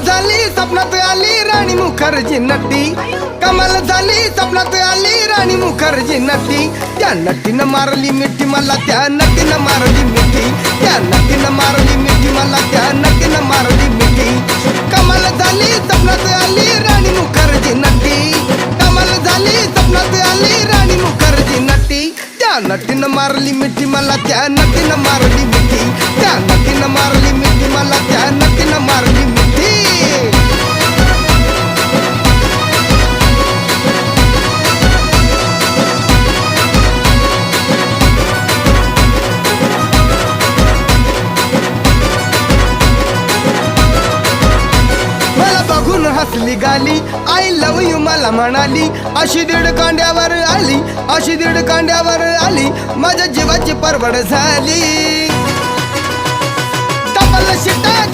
झाली स्वप्नात आली राणी मुखर्जी नटी, कमाल झाली स्वप्नात आली राणी मुखर्जी नटी। त्या नटीनं मारली मिठी मला, त्या नटीनं मारली मिठी, त्या नटीनं मारली मिठी मला, त्या नटीनं मारली मिठी। कमाल झाली स्वप्नात आली राणी मुखर्जी नटी, कमाल झाली स्वप्नात आली राणी मुखर्जी नटी। त्या नटीनं मारली मिठी मला, त्या नटीनं मारली मिठी, त्या नटीनं मारली मिठी मला, त्या नटीनं मारली मिठी। हसली गाली आय लव यू मला म्हणाली, अशी दीड कांड्यावर आली, अशी दीड कांड्यावर आली, माझ्या जीवाची परवड झाली। डबल शिटा